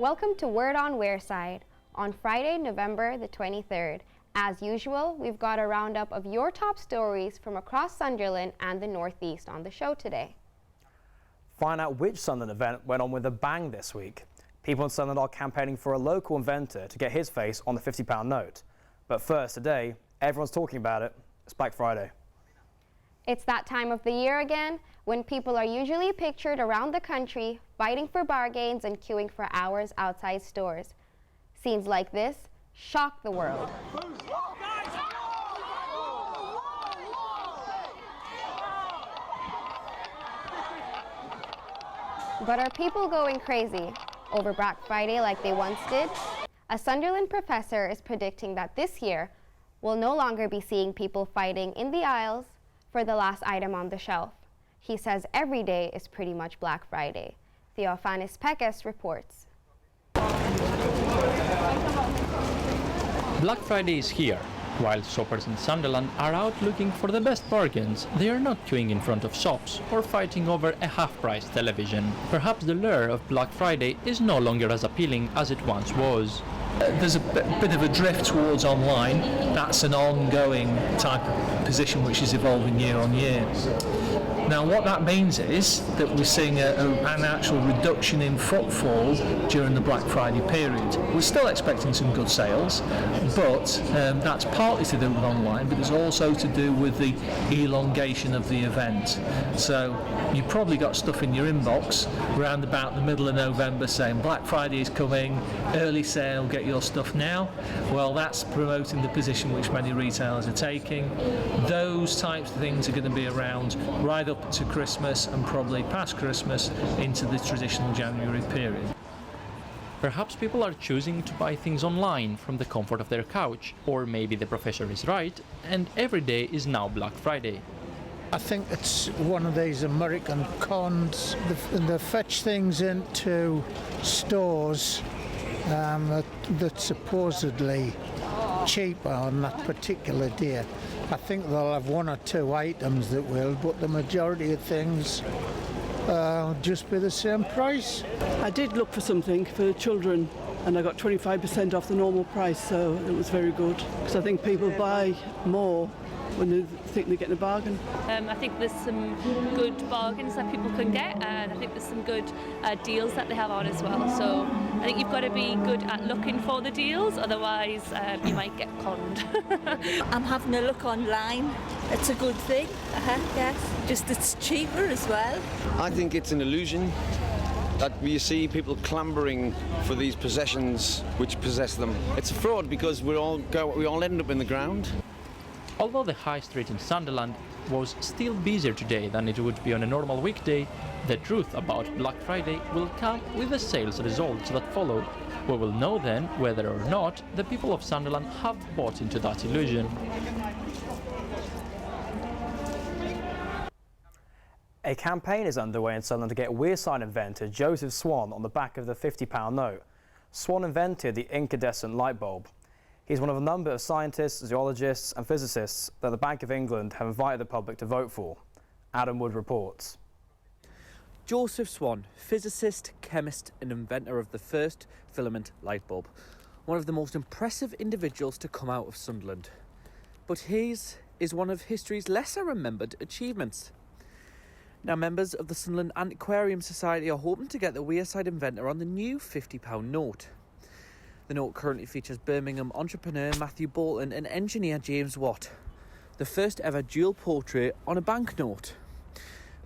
Welcome to Word on Wearside on Friday, November the 23rd. As usual, we've got a roundup of your top stories from across Sunderland and the Northeast on the show today. Find out which Sunderland event went on with a bang this week. People in Sunderland are campaigning for a local inventor to get his face on the £50 note. But first, today, everyone's talking about it. It's Black Friday. It's that time of the year again when people are usually pictured around the country fighting for bargains and queuing for hours outside stores. Scenes like this shock the world. But are people going crazy over Black Friday like they once did? A Sunderland professor is predicting that this year we'll no longer be seeing people fighting in the aisles for the last item on the shelf. He says every day is pretty much Black Friday. Theophanis Pekes reports. Black Friday is here. While shoppers in Sunderland are out looking for the best bargains, they are not queuing in front of shops or fighting over a half-price television. Perhaps the lure of Black Friday is no longer as appealing as it once was. There's a bit of a drift towards online. That's an ongoing type of position which is evolving year on year. Now what that means is that we're seeing an actual reduction in footfall during the Black Friday period. We're still expecting some good sales, but that's partly to do with online, but it's also to do with the elongation of the event. So you've probably got stuff in your inbox around about the middle of November saying Black Friday is coming, early sale, get your stuff now. Well, that's promoting the position which many retailers are taking. Those types of things are going to be around right up to Christmas and probably past Christmas into the traditional January period. Perhaps people are choosing to buy things online from the comfort of their couch, or maybe the professor is right and every day is now Black Friday. I think it's one of these American cons. They fetch things into stores that's supposedly cheaper on that particular day. I think they'll have one or two items that will, but the majority of things just be the same price. I did look for something for children and I got 25% off the normal price, so it was very good because I think people buy more when they think they're getting a bargain. I think there's some good bargains that people can get, and I think there's some good deals that they have on as well. So I think you've got to be good at looking for the deals, otherwise you might get conned. I'm having a look online. It's a good thing, yes. Just it's cheaper as well. I think it's an illusion that you see people clambering for these possessions which possess them. It's a fraud because we all end up in the ground. Although the high street in Sunderland was still busier today than it would be on a normal weekday, the truth about Black Friday will come with the sales results that follow. We will know then whether or not the people of Sunderland have bought into that illusion. A campaign is underway in Sunderland to get Wearside inventor Joseph Swan on the back of the £50 note. Swan invented the incandescent light bulb. He's one of a number of scientists, zoologists and physicists that the Bank of England have invited the public to vote for. Adam Wood reports. Joseph Swan, physicist, chemist and inventor of the first filament light bulb. One of the most impressive individuals to come out of Sunderland. But his is one of history's lesser remembered achievements. Now, members of the Sunderland Antiquarian Society are hoping to get the Wearside inventor on the new £50 note. The note currently features Birmingham entrepreneur Matthew Bolton and engineer James Watt, the first ever dual portrait on a banknote.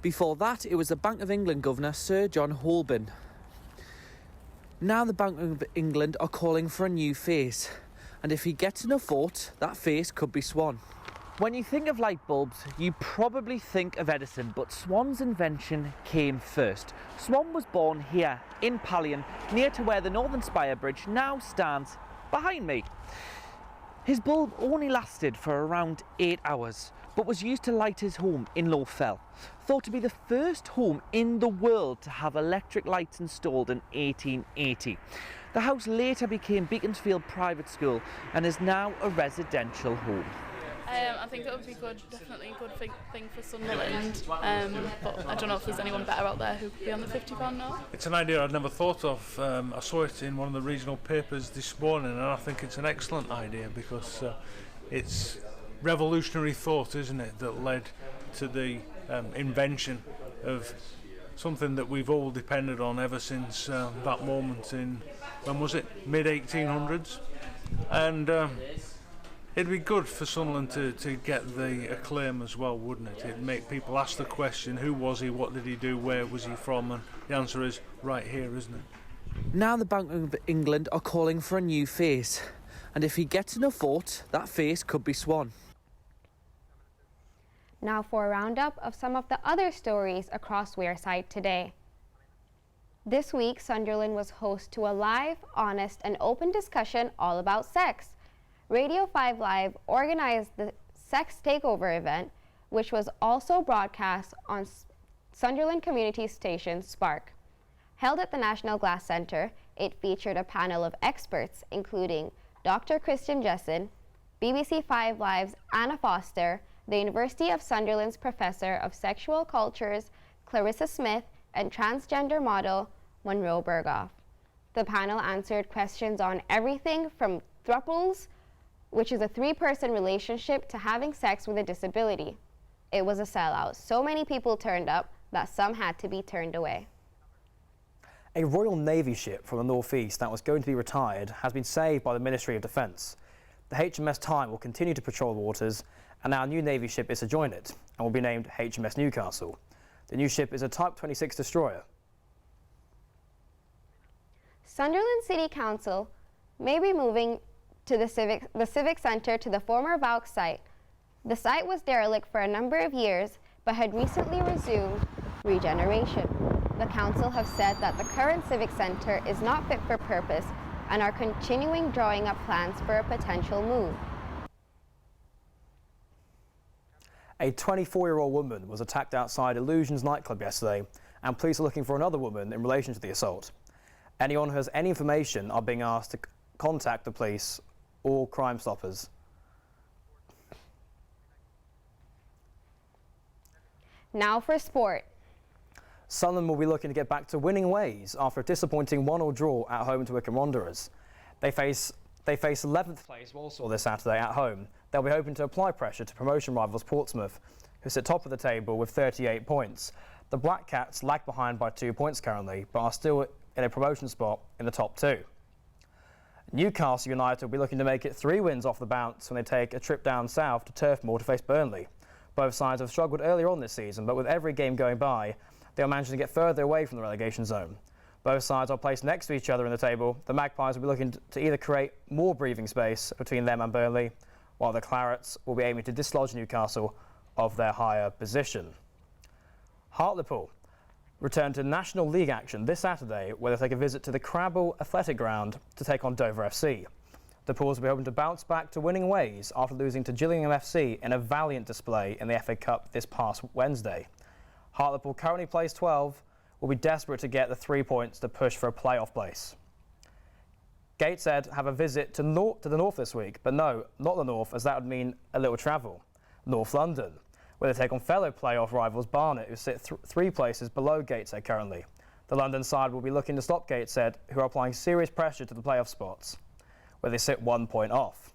Before that, it was the Bank of England Governor Sir John Holborn. Now the Bank of England are calling for a new face, and if he gets enough votes, that face could be Swan. When you think of light bulbs, you probably think of Edison, but Swan's invention came first. Swan was born here in Pallion, near to where the Northern Spire Bridge now stands behind me. His bulb only lasted for around 8 hours, but was used to light his home in Low Fell, thought to be the first home in the world to have electric lights installed in 1880. The house later became Beaconsfield Private School and is now a residential home. I think it would be good, definitely a good thing for Sunderland, but I don't know if there's anyone better out there who could be on the £50 note. It's an idea I'd never thought of. I saw it in one of the regional papers this morning, and I think it's an excellent idea because it's revolutionary thought, isn't it, that led to the invention of something that we've all depended on ever since that moment in, when was it, mid-1800s? And it'd be good for Sunderland to get the acclaim as well, wouldn't it? It'd make people ask the question, who was he, what did he do, where was he from? And the answer is right here, isn't it? Now the Bank of England are calling for a new face, and if he gets enough votes, that face could be Swan. Now for a roundup of some of the other stories across Wearside today. This week, Sunderland was host to a live, honest, and open discussion all about sex. Radio 5 Live organized the Sex Takeover event, which was also broadcast on Sunderland community station Spark. Held at the National Glass Centre, it featured a panel of experts, including Dr. Christian Jessen, BBC 5 Live's Anna Foster, the University of Sunderland's Professor of Sexual Cultures, Clarissa Smith, and transgender model, Monroe Berghoff. The panel answered questions on everything from thruples, which is a three-person relationship, to having sex with a disability. It was a sellout. So many people turned up that some had to be turned away. A Royal Navy ship from the northeast that was going to be retired has been saved by the Ministry of Defence. The HMS Time will continue to patrol the waters, and our new Navy ship is to join it and will be named HMS Newcastle. The new ship is a Type 26 destroyer. Sunderland City Council may be moving to the Civic Centre to the former Vaux site. The site was derelict for a number of years, but had recently resumed regeneration. The council have said that the current Civic Centre is not fit for purpose and are continuing drawing up plans for a potential move. A 24-year-old woman was attacked outside Illusions nightclub yesterday, and police are looking for another woman in relation to the assault. Anyone who has any information are being asked to contact the police or Crime Stoppers. Now for sport. Sunderland will be looking to get back to winning ways after a disappointing 1-1 draw at home to Wycombe Wanderers. They face 11th place Walsall this Saturday at home. They'll be hoping to apply pressure to promotion rivals Portsmouth, who sit top of the table with 38 points. The Black Cats lag behind by 2 points currently, but are still in a promotion spot in the top two. Newcastle United will be looking to make it 3 wins off the bounce when they take a trip down south to Turf Moor to face Burnley. Both sides have struggled earlier on this season, but with every game going by, they are managing to get further away from the relegation zone. Both sides are placed next to each other in the table. The Magpies will be looking to either create more breathing space between them and Burnley, while the Clarets will be aiming to dislodge Newcastle of their higher position. Hartlepool return to National League action this Saturday, where they take a visit to the Crabble Athletic Ground to take on Dover FC. The Pools will be hoping to bounce back to winning ways after losing to Gillingham FC in a valiant display in the FA Cup this past Wednesday. Hartlepool, currently placed 12, will be desperate to get the 3 points to push for a playoff place. Gateshead have a visit to the north this week, but no, not the north, as that would mean a little travel. North London, where they take on fellow playoff rivals Barnet, who sit 3 places below Gateshead currently. The London side will be looking to stop Gateshead, who are applying serious pressure to the playoff spots, where they sit 1 point off.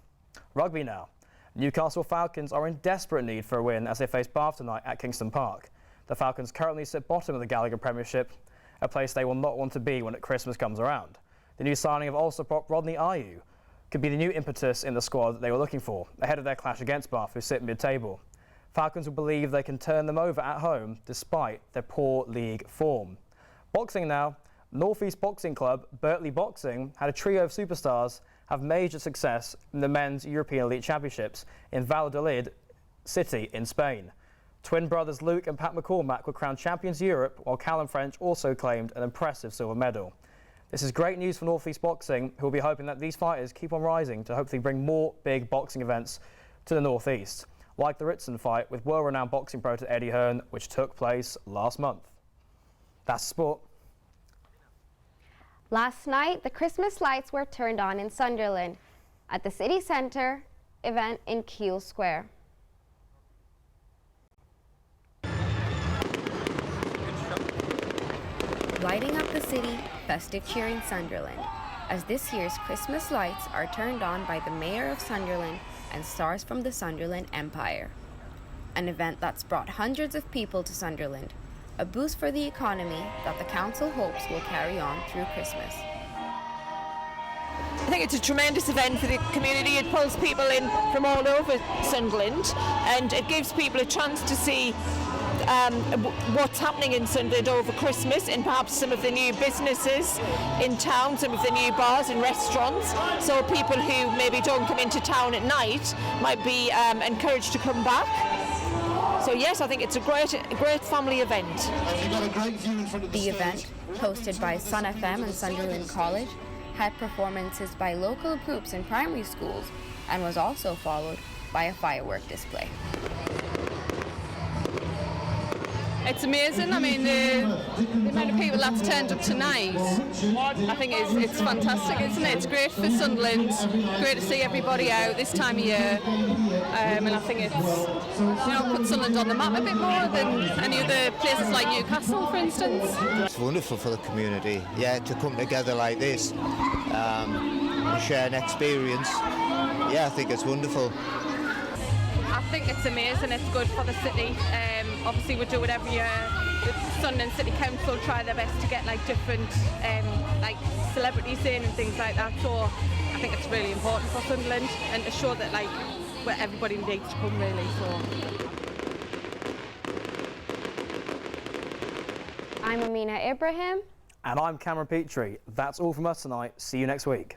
Rugby now. Newcastle Falcons are in desperate need for a win as they face Bath tonight at Kingston Park. The Falcons currently sit bottom of the Gallagher Premiership, a place they will not want to be when Christmas comes around. The new signing of Ulster prop Rodney Ayew could be the new impetus in the squad that they were looking for, ahead of their clash against Bath, who sit mid-table. Falcons will believe they can turn them over at home despite their poor league form. Boxing now. North East Boxing Club, Berkeley Boxing, had a trio of superstars have major success in the men's European Elite Championships in Valladolid City in Spain. Twin brothers Luke and Pat McCormack were crowned champions Europe, while Callum French also claimed an impressive silver medal. This is great news for North East Boxing, who will be hoping that these fighters keep on rising to hopefully bring more big boxing events to the North East, like the Ritson fight with world-renowned boxing pro Eddie Hearn, which took place last month. That's sport. Last night, the Christmas lights were turned on in Sunderland at the city centre event in Keele Square. lighting up the city, festive cheer in Sunderland, as this year's Christmas lights are turned on by the Mayor of Sunderland and stars from the Sunderland Empire. An event that's brought hundreds of people to Sunderland, a boost for the economy that the council hopes will carry on through Christmas. I think it's a tremendous event for the community. It pulls people in from all over Sunderland, and it gives people a chance to see what's happening in Sunderland over Christmas, and perhaps some of the new businesses in town, some of the new bars and restaurants, so people who maybe don't come into town at night might be encouraged to come back. So yes, I think it's a great family event. The event, hosted by Sun FM and Sunderland College, had performances by local groups in primary schools and was also followed by a firework display. It's amazing. I mean, the amount of people that's turned up tonight, I think it's fantastic, isn't it? It's great for Sunderland. Great to see everybody out this time of year, and I think it's put Sunderland on the map a bit more than any other places like Newcastle, for instance. It's wonderful for the community, yeah, to come together like this and share an experience. Yeah, I think it's wonderful. I think it's amazing. It's good for the city. Obviously, we do it every year. The Sunderland City Council try their best to get like different like celebrities in and things like that. So I think it's really important for Sunderland and to show that like where everybody needs to come really. So I'm Amina Ibrahim. And I'm Cameron Petrie. That's all from us tonight. See you next week.